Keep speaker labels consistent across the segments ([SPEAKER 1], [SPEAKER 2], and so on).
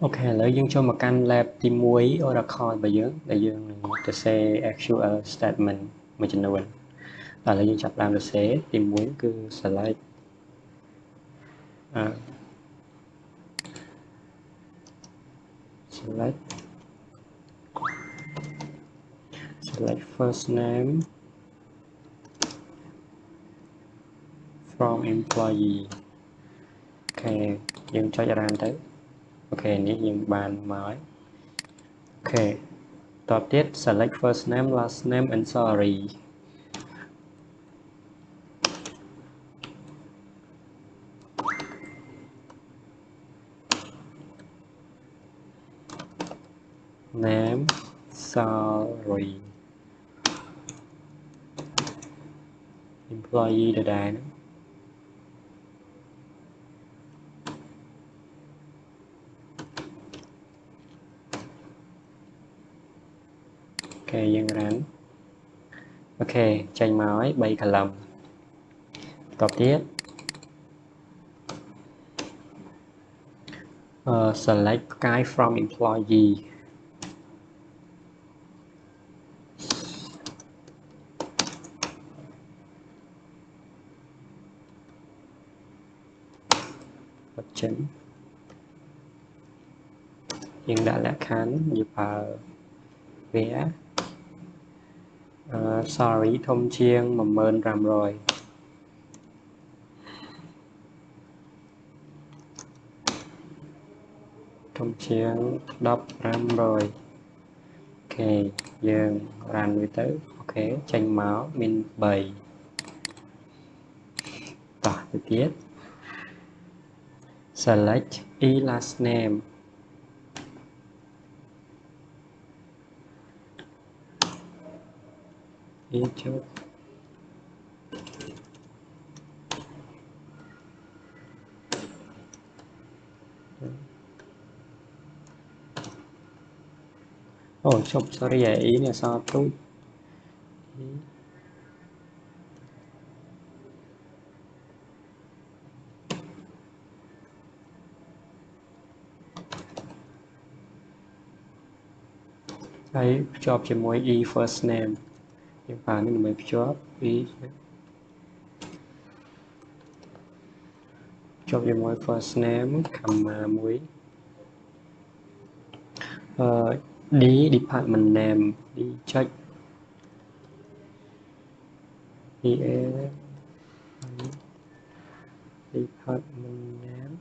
[SPEAKER 1] Ok, lấy dương cho một căn lab tìm muối Oracle và dương to say actual statement mà trình luôn và lấy dương chập làm được sẽ tìm muối cứ select uh, select select first name from employee. Ok, dương cho ra tới. Ok, này dương bàn mới. Ok, tập tiếp select first name, last name and salary. Name, salary, employee đợt đài nữa. Ok, dân rắn. Ok, tranh máu 3 column. Tập tiếp select guy from employee. Bật chấm nhưng đã lẽ khán như vào vẽ sorry thông chiêng mà mơn làm rồi thông chiêng đọc làm rồi. Ok, dương làm với tới. Ok, tranh máu mình 7 tỏ từ tiết select e last name. E chốt chụp sorry ý là sao tôi thấy job chỉ mỗi e first name nhưng mà nên mới job e job chỉ mỗi first name comma muối đi department name đi check đi department name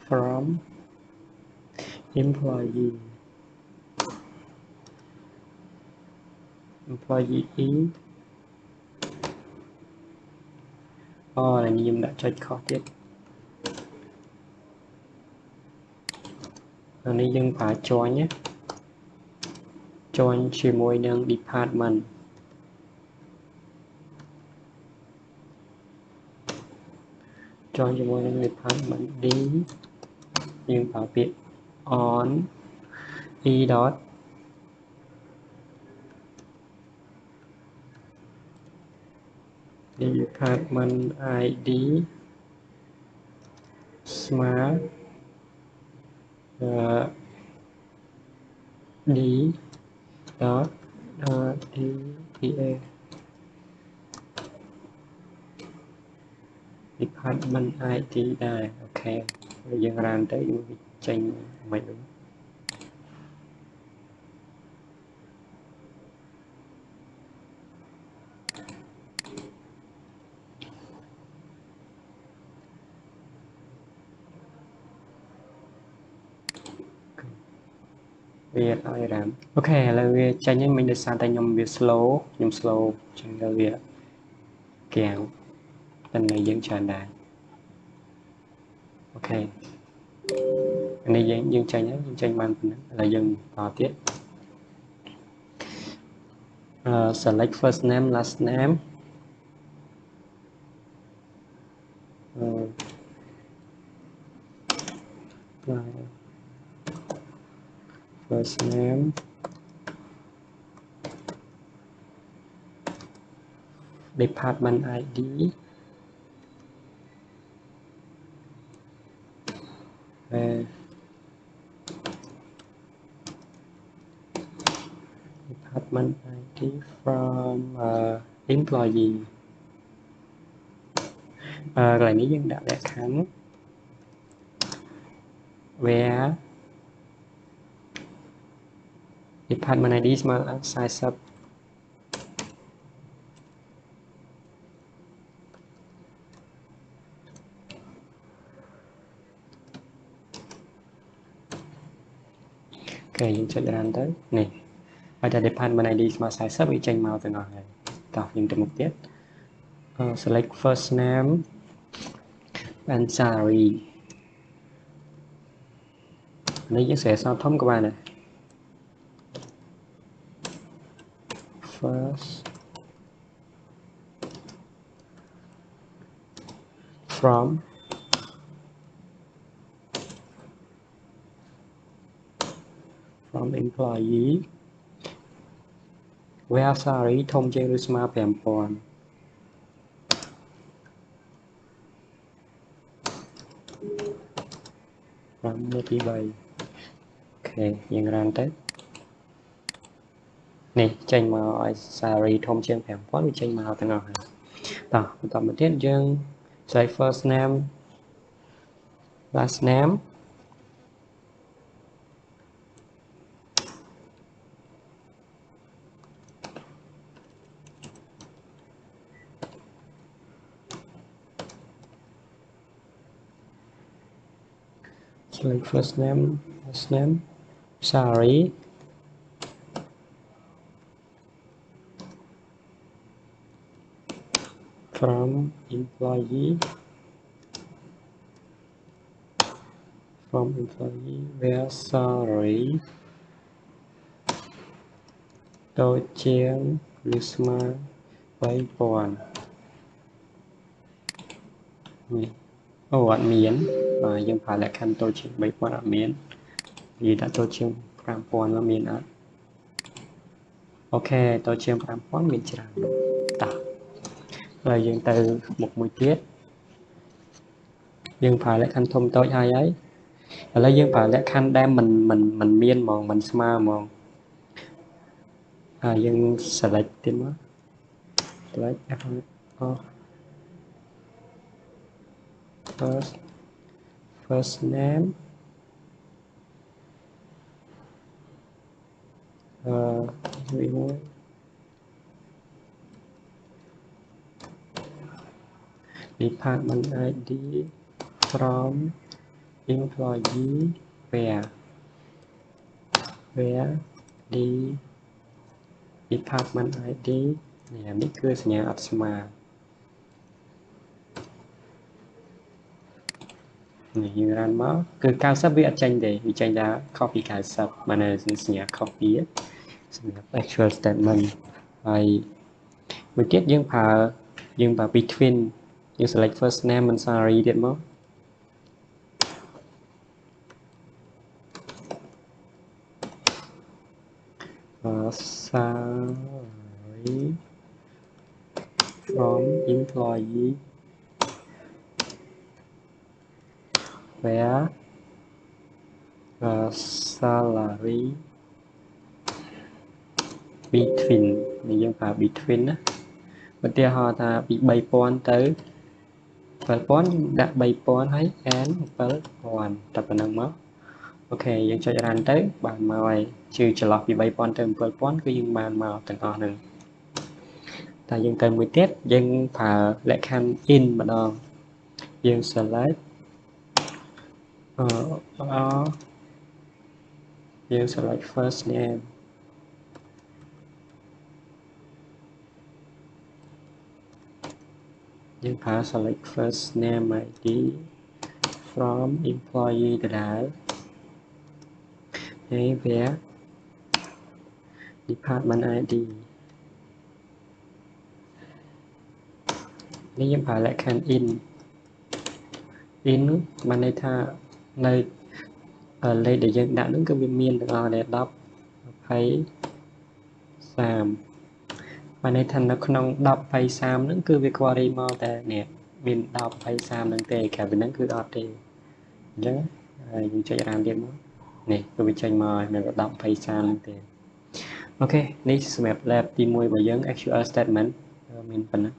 [SPEAKER 1] from employee là nhiệm đã check khó tiết này dân phải cho nhé join chỉ mỗi năng department join chỉ mỗi năng department đi nhưng phải biết on e dot department ID smart D dot DPA department ID đây. Ok, bây giờ làm tới tranh mày đúng. Việc ai làm ok là việc tranh nhưng mình được sang tay nhầm việc slow tranh là việc kéo lần này dân tràn đài. Ok, anh này dân tranh nhé, dân tranh ban là dân vào tiết select first name last name first name department ID department ID from employee កន្លែងនេះយើងដាក់លក្ខខណ្ឌ where department ID ស្មើ40 Okay,យើងចុច run ទៅនេះហើយតែ department ID ស្មើ40វាចេញមកទាំងអស់ហើយតោះយើងទៅមុខទៀត select first name and salary នេះយើងសេអក្សរធំក៏បានដែរ first from employee where salary ធំជាងឬស្មើ 5000 5 1 2 3 អូខេយើង run ទៅនេះចេញមកឲ្យ salary ធំជាង 5000 វាចេញមកទាំងអស់ហើយតោះបន្តមកទៀតយើង select first name last name select first name last name salary from employee where salary តូចជាងឬស្មើ 3000 នេះអូអត់មានយើងប្រើលក្ខខណ្ឌតូចជាង 3000 អត់មាននិយាយថាតូចជាង 5000 មកមានអត់អូខេតូចជាង 5000 មានច្រើនតោះហើយយើងទៅមុខមួយទៀតយើងប្រើលក្ខខណ្ឌធំតូចហើយឥឡូវយើងប្រើលក្ខខណ្ឌដែលមិនមានហ្មងមិនស្មើហ្មងយើង select ទៀតមក select first name department ID from employee where department ID នេះគឺសញ្ញាអត់ស្មើនេះយើង run មកគឺ 90 វាអត់ចេញទេវាចេញថា copy 90បានសញ្ញា copy សម្រាប់ actual statement ហើយមួយទៀតយើងប្រើ between យើង select first name and salary ទៀតមកsalary from employee where salary between នេះយើងប្រើ between ណាឧទាហរណ៍ថាពី 3000 ទៅ 7000 ដាក់ 3000 ហើយ and 7000តែប៉ុណ្្នឹងមកអូខេយើងចុច run ទៅបានមកហើយជឿចន្លោះពី 3000 ទៅ 7000 គឺយើងបានមកទាំងអស់ហ្នឹងតែយើងទៅមួយទៀតយើងប្រើលក្ខខណ្ឌ in ម្ដងយើង select យើង select first nameយើងប្រើ select first name ID from employee ដដែលហើយ where department ID នេះយើងប្រើលក្ខខណ្ឌ in បានន័យថានៅលេខដែលយើងដាក់ហ្នឹងគឺវាមានទាំងអស់ដែរ10 20 30បានន័យថានៅក្នុង10 20 30ហ្នឹងគឺវា query មកតែនេះមាន10 20 30ហ្នឹងទេក្រៅពីហ្នឹងគឺអត់ទេអញ្ចឹង ហើយយើងចុចរ៉ាមទៀតមកនេះគឺវាចេញមកនៅ10 20 30ទេអូខេនេះសម្រាប់ lab ទី1របស់យើង SQL statement មានប៉ុណ្ណឹង